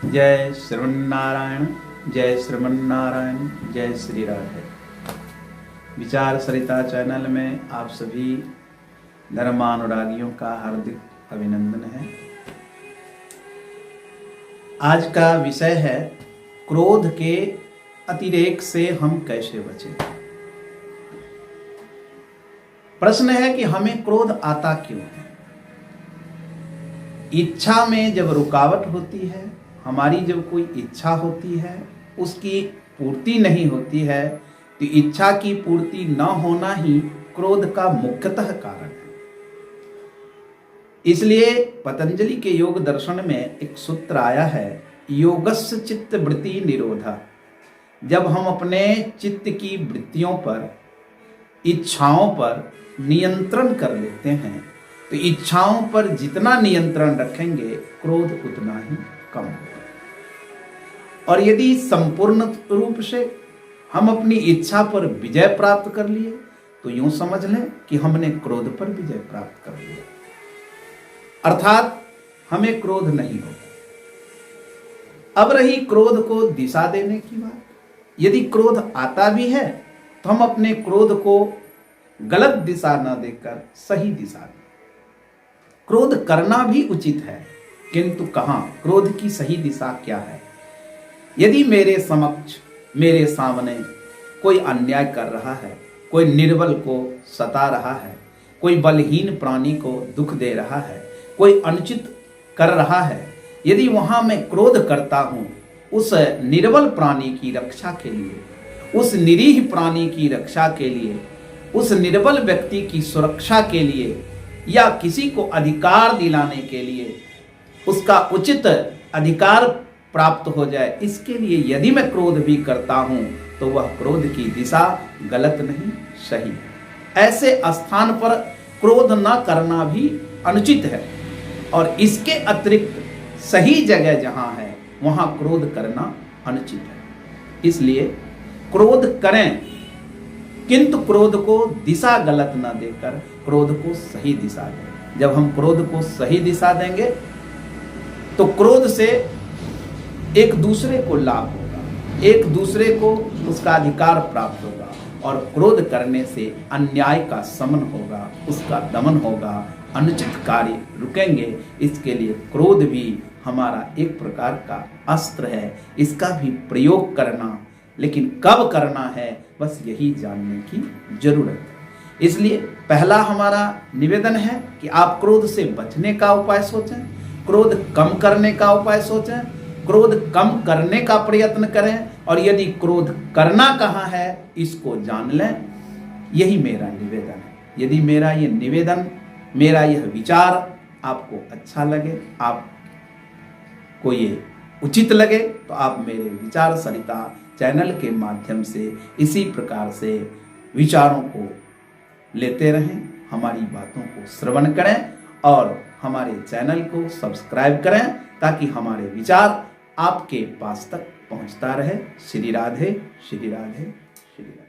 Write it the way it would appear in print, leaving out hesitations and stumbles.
जय श्रीमन्नारायण, जय श्रीमन्नारायण, जय श्री राधे। विचार सरिता चैनल में आप सभी धर्मानुरागियों का हार्दिक अभिनंदन है। आज का विषय है क्रोध के अतिरेक से हम कैसे बचें। प्रश्न है कि हमें क्रोध आता क्यों है। इच्छा में जब रुकावट होती है, हमारी जब कोई इच्छा होती है उसकी पूर्ति नहीं होती है, तो इच्छा की पूर्ति न होना ही क्रोध का मुख्यतः कारण है। इसलिए पतंजलि के योग दर्शन में एक सूत्र आया है, योगस्य चित्त वृत्ति निरोधा। जब हम अपने चित्त की वृत्तियों पर, इच्छाओं पर नियंत्रण कर लेते हैं, तो इच्छाओं पर जितना नियंत्रण रखेंगे क्रोध उतना ही कम होगा। और यदि संपूर्ण रूप से हम अपनी इच्छा पर विजय प्राप्त कर लिए, तो यूं समझ लें कि हमने क्रोध पर विजय प्राप्त कर लिया, अर्थात हमें क्रोध नहीं होगा। अब रही क्रोध को दिशा देने की बात। यदि क्रोध आता भी है तो हम अपने क्रोध को गलत दिशा न देकर सही दिशा दें। क्रोध करना भी उचित है, किंतु कहां, क्रोध की सही दिशा क्या है। यदि मेरे समक्ष, मेरे सामने कोई अन्याय कर रहा है, कोई निर्बल को सता रहा है, कोई बलहीन प्राणी को दुख दे रहा है, कोई अनुचित कर रहा है, यदि वहां मैं क्रोध करता हूं उस निर्बल प्राणी की रक्षा के लिए, उस निरीह प्राणी की रक्षा के लिए, उस निर्बल व्यक्ति की सुरक्षा के लिए, या किसी को अधिकार दिलाने के लिए, उसका उचित अधिकार प्राप्त हो जाए, इसके लिए यदि मैं क्रोध भी करता हूं तो वह क्रोध की दिशा गलत नहीं, सही है। ऐसे स्थान पर क्रोध न करना भी अनुचित है, और इसके अतिरिक्त सही जगह जहां है वहां क्रोध करना अनुचित है। इसलिए क्रोध करें, किंतु क्रोध को दिशा गलत न देकर क्रोध को सही दिशा दें। जब हम क्रोध को सही दिशा देंगे तो क्रोध से एक दूसरे को लाभ होगा, एक दूसरे को उसका अधिकार प्राप्त होगा, और क्रोध करने से अन्याय का शमन होगा, उसका दमन होगा, अनुचित कार्य रुकेंगे। इसके लिए क्रोध भी हमारा एक प्रकार का अस्त्र है, इसका भी प्रयोग करना, लेकिन कब करना है बस यही जानने की जरूरत है। इसलिए पहला हमारा निवेदन है कि आप क्रोध से बचने का उपाय सोचें, क्रोध कम करने का उपाय सोचें, क्रोध कम करने का प्रयत्न करें, और यदि क्रोध करना कहाँ है इसको जान लें। यही मेरा निवेदन है। यदि मेरा ये निवेदन, मेरा यह विचार आपको अच्छा लगे, आपको ये उचित लगे, तो आप मेरे विचार सरिता चैनल के माध्यम से इसी प्रकार से विचारों को लेते रहें, हमारी बातों को श्रवण करें और हमारे चैनल को सब्सक्राइब करें, ताकि हमारे विचार आपके पास तक पहुंचता रहे। श्री राधे, श्री राधे, श्री राधे।